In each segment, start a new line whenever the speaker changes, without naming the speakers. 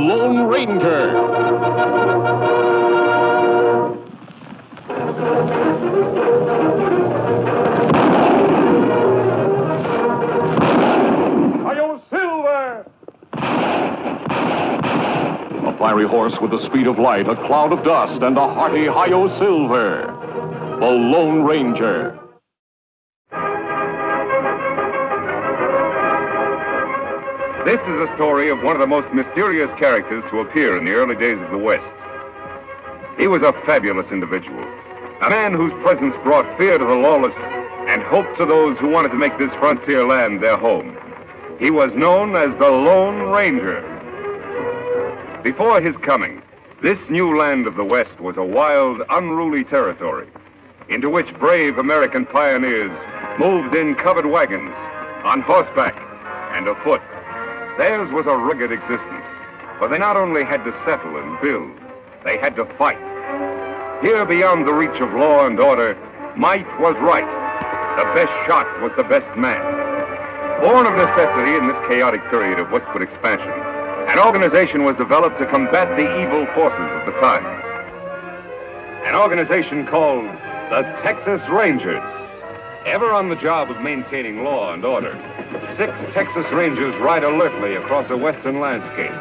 Lone Ranger. A fiery horse with the speed of light, a cloud of dust, and a hearty Hi-Yo Silver. The Lone Ranger.
This is a story of one of the most mysterious characters to appear in the early days of the West. He was a fabulous individual, a man whose presence brought fear to the lawless and hope to those who wanted to make this frontier land their home. He was known as the Lone Ranger. Before his coming, this new land of the West was a wild, unruly territory into which brave American pioneers moved in covered wagons, on horseback, and afoot. Theirs was a rugged existence, for they not only had to settle and build, they had to fight. Here, beyond the reach of law and order, might was right. The best shot was the best man. Born of necessity in this chaotic period of westward expansion, an organization was developed to combat the evil forces of the times. An organization called the Texas Rangers. Ever on the job of maintaining law and order, 6 Texas Rangers ride alertly across a western landscape.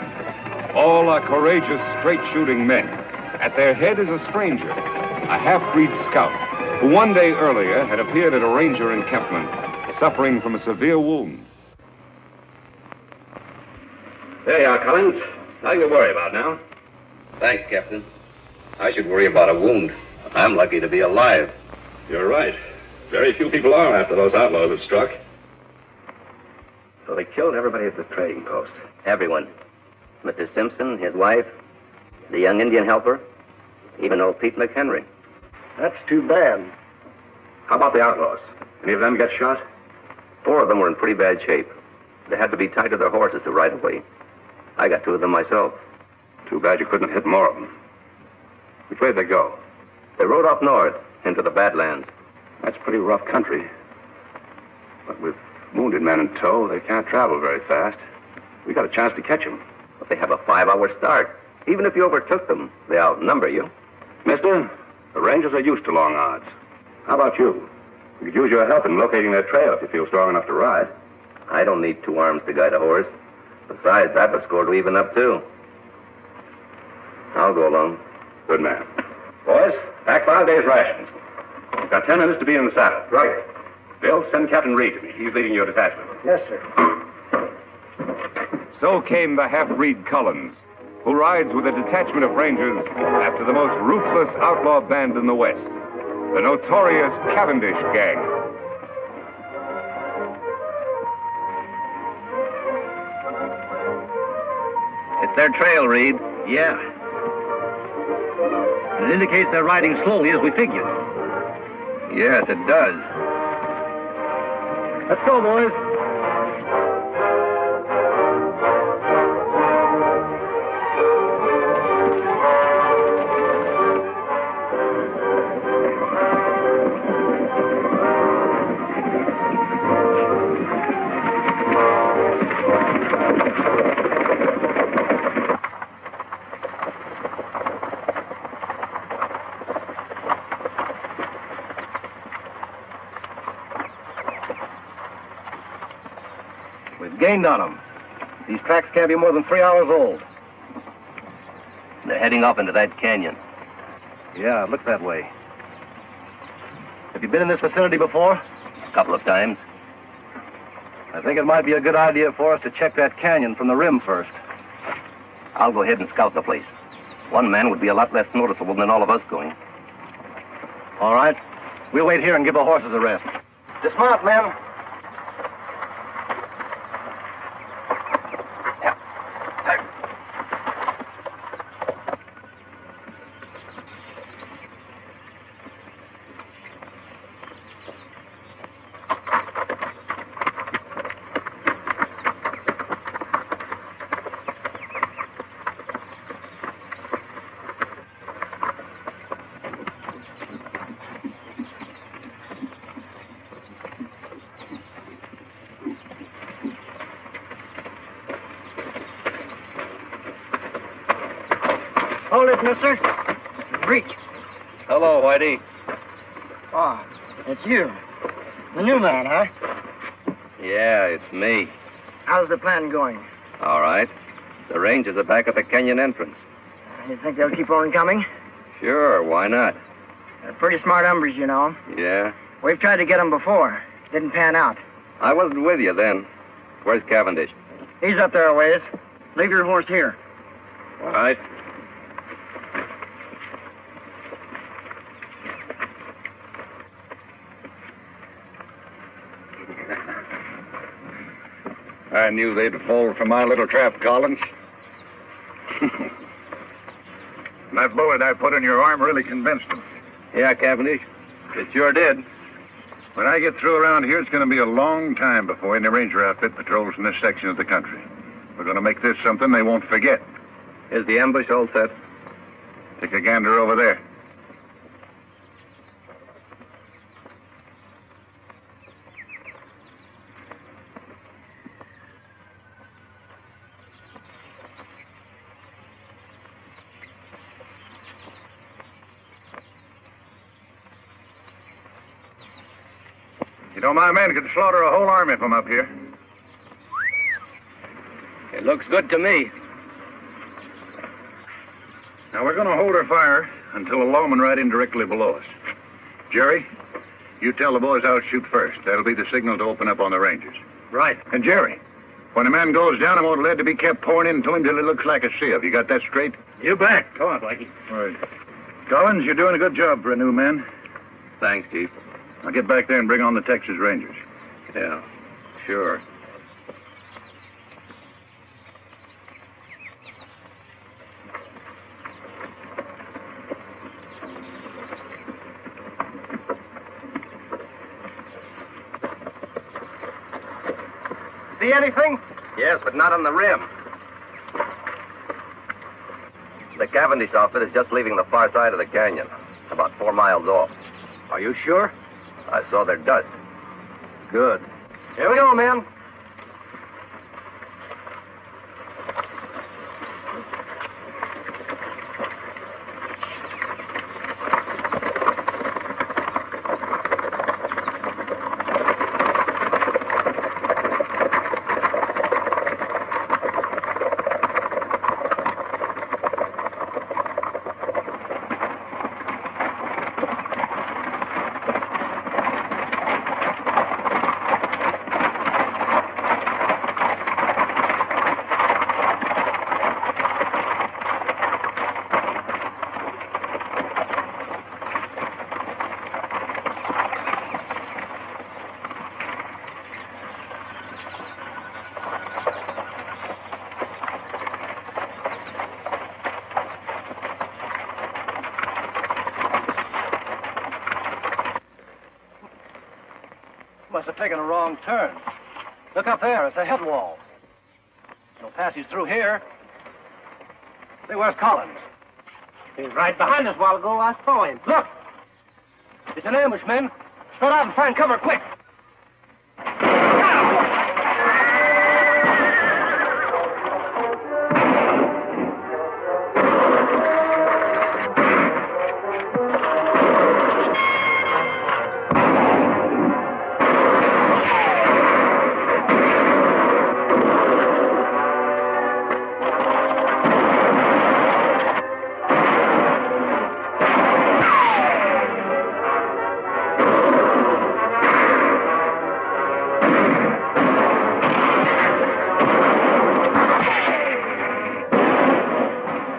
All are courageous, straight-shooting men. At their head is a stranger, a half-breed scout, who one day earlier had appeared at a ranger encampment, suffering from a severe wound.
There you are, Collins. Nothing to worry about now.
Thanks, Captain. I should worry about a wound. I'm lucky to be alive.
You're right. Very few people are after those outlaws have struck.
So they killed everybody at the trading post. Everyone. Mr. Simpson, his wife, the young Indian helper, even old Pete McHenry.
That's too bad. How about the outlaws? Any of them get shot?
4 of them were in pretty bad shape. They had to be tied to their horses to ride away. I got 2 of them myself.
Too bad you couldn't have hit more of them. Which way did they go?
They rode up north into the Badlands.
That's pretty rough country. But with wounded men in tow, they can't travel very fast. We got a chance to catch them.
But they have a 5-hour start. Even if you overtook them, they outnumber you.
Mister, the Rangers are used to long odds. How about you? We could use your help in locating their trail if you feel strong enough to ride.
I don't need 2 arms to guide a horse. Besides, I've a score to even up, too. I'll go along.
Good man. Boys, pack 5 days' rations. You've got 10 minutes to be in the saddle.
Right.
Bill, send Captain Reed to me. He's leading your detachment.
Yes, sir.
So came the half-breed Collins, who rides with a detachment of Rangers after the most ruthless outlaw band in the West, the notorious Cavendish gang.
It's their trail, Reed.
Yeah. It indicates they're riding slowly as we figured.
Yes, it does.
Let's go, boys. Gained on them. These tracks can't be more than 3 hours old.
They're heading up into that canyon.
Yeah, it looks that way. Have you been in this vicinity before?
A couple of times.
I think it might be a good idea for us to check that canyon from the rim first.
I'll go ahead and scout the place. 1 man would be a lot less noticeable than all of us going.
All right. We'll wait here and give the horses a rest. Dismount, men.
Hold it, mister. Reach.
Hello, Whitey.
Oh, it's you. The new man, huh?
Yeah, it's me.
How's the plan going?
All right. The Rangers are back at the canyon entrance.
You think they'll keep on coming?
Sure, why not?
They're pretty smart hombres, you know.
Yeah?
We've tried to get them before. Didn't pan out.
I wasn't with you then. Where's Cavendish?
He's up there a ways. Leave your horse here.
All right.
I knew they'd fall for my little trap, Collins. That bullet I put in your arm really convinced them.
Yeah, Cavendish. It sure did.
When I get through around here, it's going to be a long time before any ranger outfit patrols in this section of the country. We're going to make this something they won't forget.
Is the ambush all set?
Take a gander over there. You know, my men could slaughter a whole army from up here.
It looks good to me.
Now, we're going to hold our fire until a lawman ride in directly below us. Jerry, you tell the boys I'll shoot first. That'll be the signal to open up on the Rangers.
Right.
And Jerry, when a man goes down, I want lead to be kept pouring into him till it looks like a sieve. You got that straight?
You bet. Come on, Blackie.
All right. Collins, you're doing a good job for a new man.
Thanks, Chief.
Now get back there and bring on the Texas Rangers.
Yeah, sure.
See anything?
Yes, but not on the rim. The Cavendish outfit is just leaving the far side of the canyon, about 4 miles off.
Are you sure?
I saw their dust.
Good. Here we go, men.
Must have taken a wrong turn. Look up there. It's a head wall. No passage through here. Say, where's Collins?
He was right behind us a while ago. I saw him.
Look! It's an ambush, men. Spread out and find cover, quick!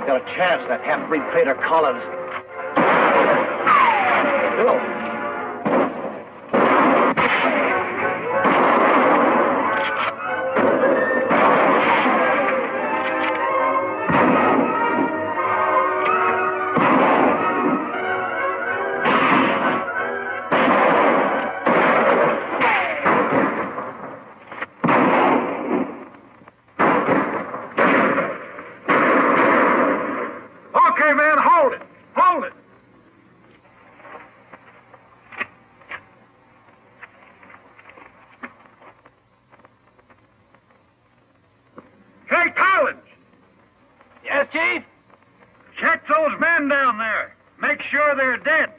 Got a chance, that half-breed traitor Collins. Hello.
Okay, man, hold it. Hold it. Hey, Collins!
Yes, Chief?
Check those men down there. Make sure they're dead.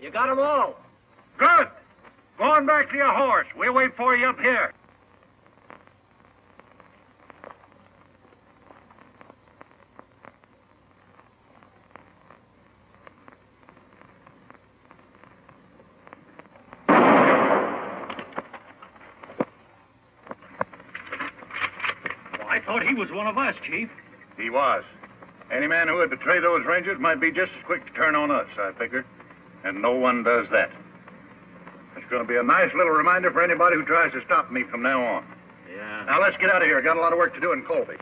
You got 'em all.
Good. Go on back to your horse. We'll wait for you up here.
I thought he was one of us, Chief.
He was. Any man who would betray those Rangers might be just as quick to turn on us, I figure. And no one does that. It's going to be a nice little reminder for anybody who tries to stop me from now on.
Yeah.
Now, let's get out of here. Got a lot of work to do in Colby.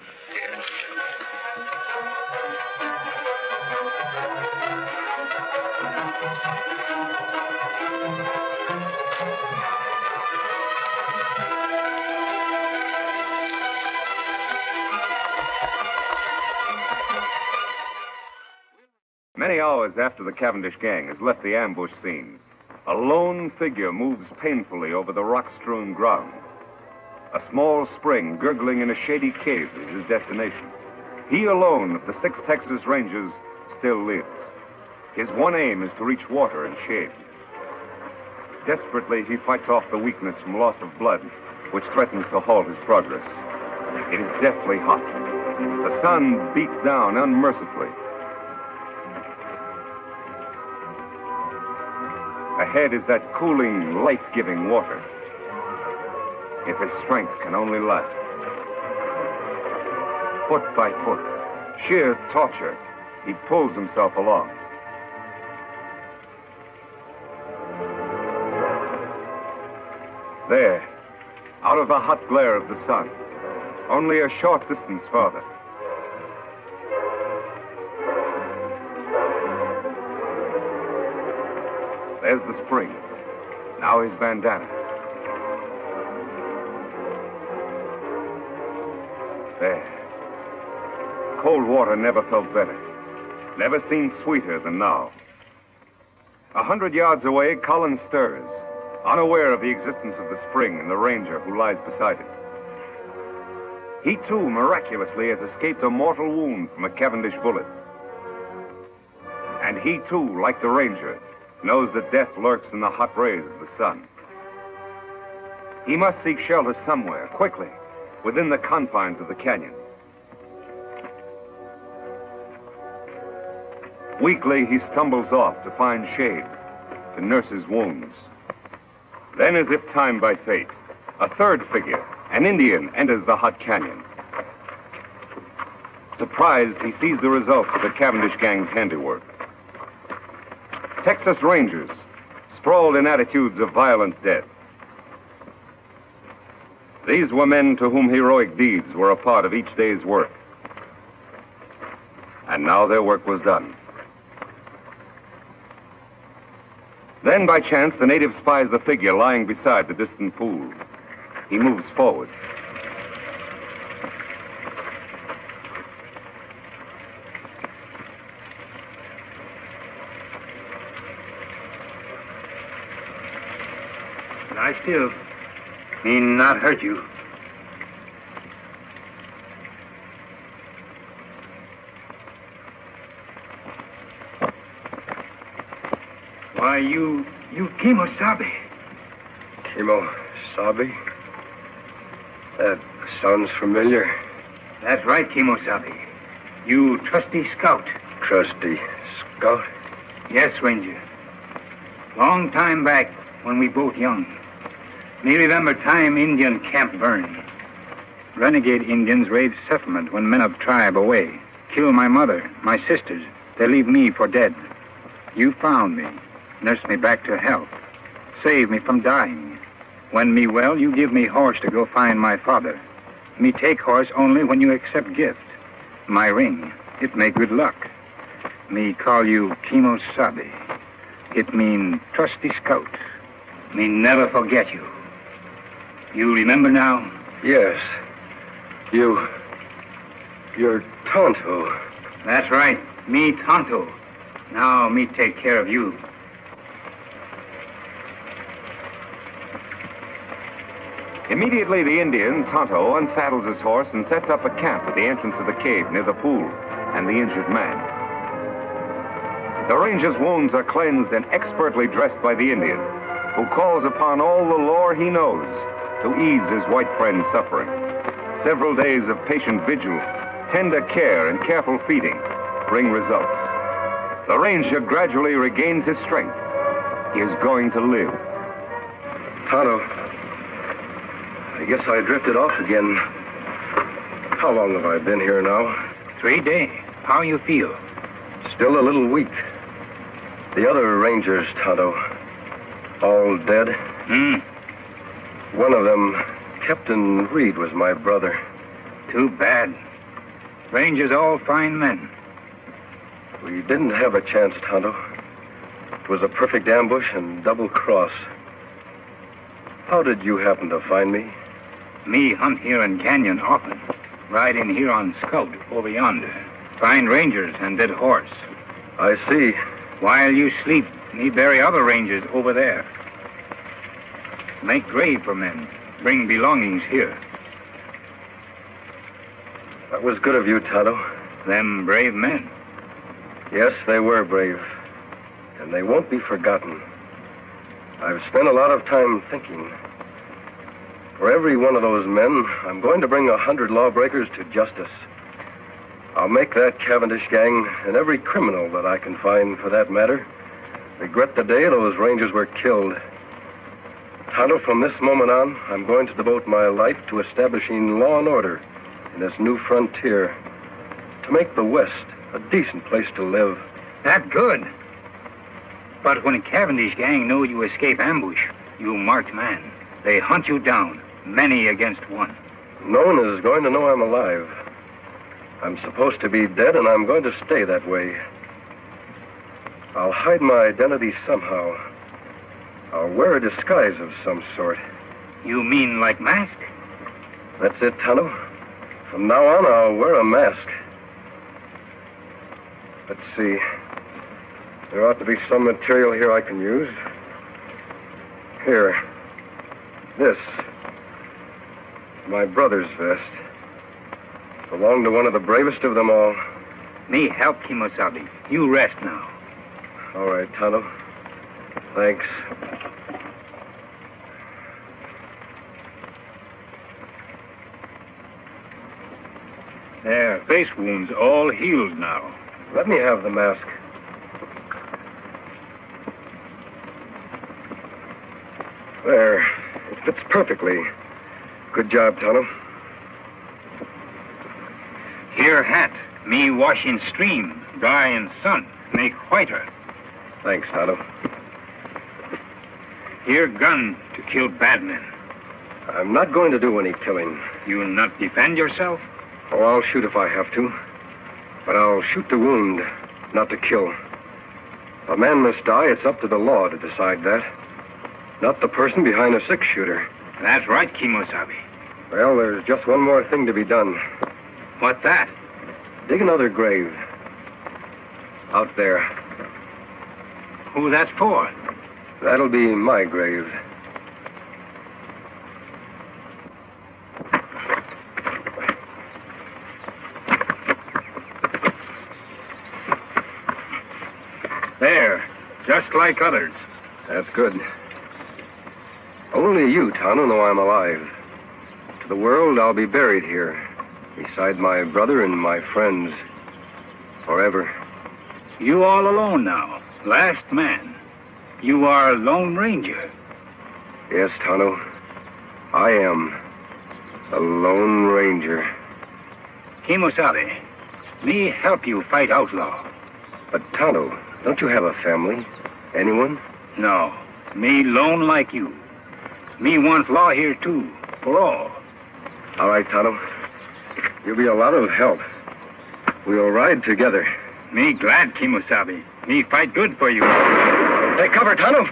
Many hours after the Cavendish gang has left the ambush scene, a lone figure moves painfully over the rock-strewn ground. A small spring gurgling in a shady cave is his destination. He alone of the 6 Texas Rangers still lives. His one aim is to reach water and shade. Desperately, he fights off the weakness from loss of blood, which threatens to halt his progress. It is deathly hot. The sun beats down unmercifully. Ahead is that cooling, life-giving water. If his strength can only last. Foot by foot, sheer torture, he pulls himself along. There, out of the hot glare of the sun, only a short distance farther. There's the spring. Now his bandana. There. Cold water never felt better. Never seemed sweeter than now. 100 yards away, Collins stirs, unaware of the existence of the spring and the ranger who lies beside it. He, too, miraculously has escaped a mortal wound from a Cavendish bullet. And he, too, like the ranger, knows that death lurks in the hot rays of the sun. He must seek shelter somewhere, quickly, within the confines of the canyon. Weakly, he stumbles off to find shade, to nurse his wounds. Then, as if timed by fate, a third figure, an Indian, enters the hot canyon. Surprised, he sees the results of the Cavendish gang's handiwork. Texas Rangers, sprawled in attitudes of violent death. These were men to whom heroic deeds were a part of each day's work. And now their work was done. Then, by chance, the native spies the figure lying beside the distant pool. He moves forward.
Lie still. He not hurt you. Why, you Kimosabe.
Kimosabe? That sounds familiar.
That's right, Kimosabe. You trusty scout.
Trusty scout?
Yes, Ranger.
Long time back, when we both young. Me remember time Indian camp burned. Renegade Indians raid settlement when men of tribe away. Kill my mother, my sisters. They leave me for dead. You found me, nursed me back to health, saved me from dying. When me well, you give me horse to go find my father. Me take horse only when you accept gift. My ring, it make good luck. Me call you Kimosabe. It mean trusty scout. Me never forget you. You remember now?
Yes. You're Tonto.
That's right. Me Tonto. Now me take care of you.
Immediately, the Indian, Tonto, unsaddles his horse and sets up a camp at the entrance of the cave near the pool and the injured man. The ranger's wounds are cleansed and expertly dressed by the Indian, who calls upon all the lore he knows to ease his white friend's suffering. Several days of patient vigil, tender care, and careful feeding bring results. The ranger gradually regains his strength. He is going to live.
Tonto, I guess I drifted off again. How long have I been here now?
3 days. How you feel?
Still a little weak. The other rangers, Tonto, all dead? One of them, Captain Reed, was my brother.
Too bad. Rangers all fine men.
We didn't have a chance, Tonto. It was a perfect ambush and double cross. How did you happen to find me?
Me hunt here in canyon often. Ride in here on scout over yonder. Find rangers and dead horse.
I see.
While you sleep, me bury other rangers over there. Make grave for men. Bring belongings here.
That was good of you, Tonto.
Them brave men.
Yes, they were brave. And they won't be forgotten. I've spent a lot of time thinking. For every one of those men, I'm going to bring 100 lawbreakers to justice. I'll make that Cavendish gang, and every criminal that I can find for that matter, regret the day those rangers were killed. Tonto, from this moment on, I'm going to devote my life to establishing law and order in this new frontier, to make the West a decent place to live.
That good. But when Cavendish gang know you escape ambush, you marked man. They hunt you down, many against one.
No one is going to know I'm alive. I'm supposed to be dead, and I'm going to stay that way. I'll hide my identity somehow. I'll wear a disguise of some sort.
You mean like mask?
That's it, Tonto. From now on, I'll wear a mask. Let's see. There ought to be some material here I can use. Here. This. My brother's vest. Belonged to one of the bravest of them all.
Me help Kimosabe. You rest now.
All right, Tonto. Thanks.
There, face wounds all healed now.
Let me have the mask. There. It fits perfectly. Good job, Tonto.
Here hat. Me wash in stream. Dry in sun. Make whiter.
Thanks, Tonto.
Here gun to kill bad men.
I'm not going to do any killing.
You not defend yourself?
Oh, I'll shoot if I have to. But I'll shoot to wound, not to kill. If a man must die, it's up to the law to decide that. Not the person behind a six-shooter.
That's right, Kimosabe.
Well, there's just one more thing to be done.
What's that?
Dig another grave. Out there.
Who that's for?
That'll be my grave.
There, just like others.
That's good. Only you, Tonto, know I'm alive. To the world, I'll be buried here, beside my brother and my friends, forever.
You all alone now, last man. You are a Lone Ranger.
Yes, Tonto. I am a Lone Ranger.
Kimosabe, me help you fight outlaw.
But, Tonto, don't you have a family? Anyone?
No, me lone like you. Me want law here, too, for all.
All right, Tonto. You'll be a lot of help. We'll ride together.
Me glad, Kimosabe. Me fight good for you.
Take cover, Tonto.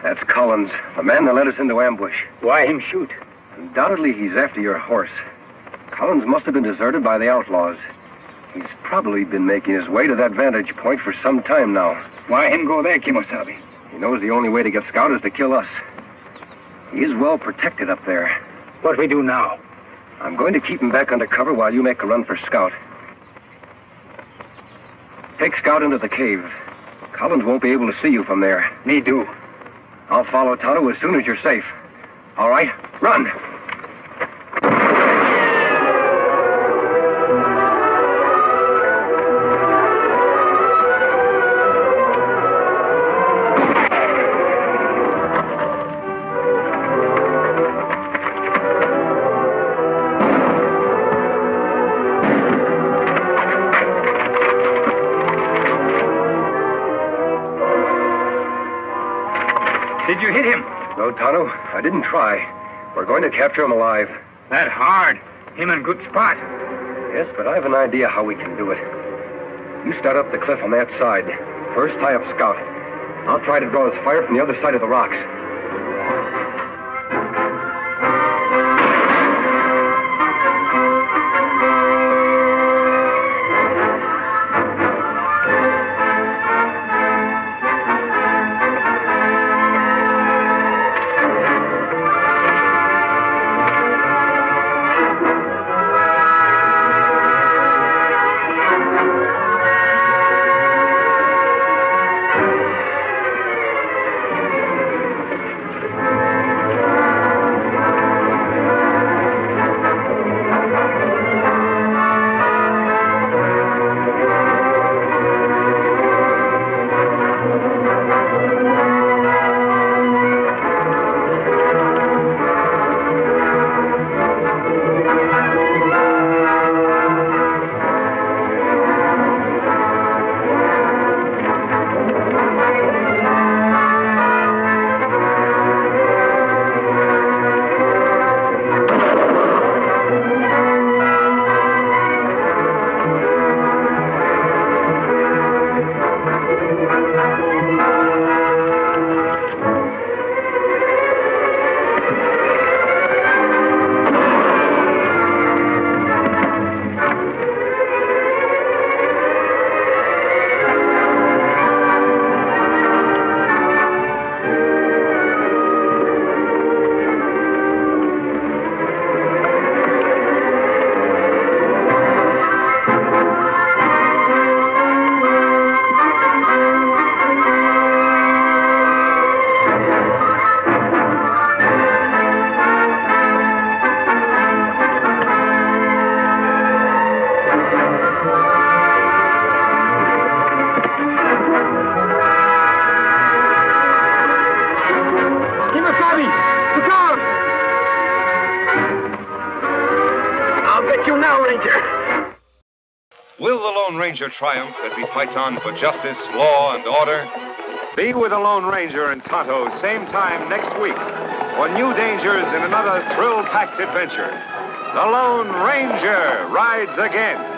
That's Collins, the man that led us into ambush.
Why him shoot?
Undoubtedly, he's after your horse. Collins must have been deserted by the outlaws. He's probably been making his way to that vantage point for some time now.
Why him go there, Kimosabe?
He knows the only way to get Scout is to kill us. He is well protected up there.
What we do now?
I'm going to keep him back under cover while you make a run for Scout. Take Scout into the cave. Collins won't be able to see you from there.
Me do.
I'll follow Tonto as soon as you're safe. All right, run!
Did you hit him?
No, Tonto, I didn't try. We're going to capture him alive.
That hard. Him in good spot.
Yes, but I have an idea how we can do it. You start up the cliff on that side. First, tie up Scout. I'll try to draw his fire from the other side of the rocks.
Will the Lone Ranger triumph as he fights on for justice, law, and order?
Be with the Lone Ranger and Tonto same time next week for new dangers in another thrill-packed adventure. The Lone Ranger rides again.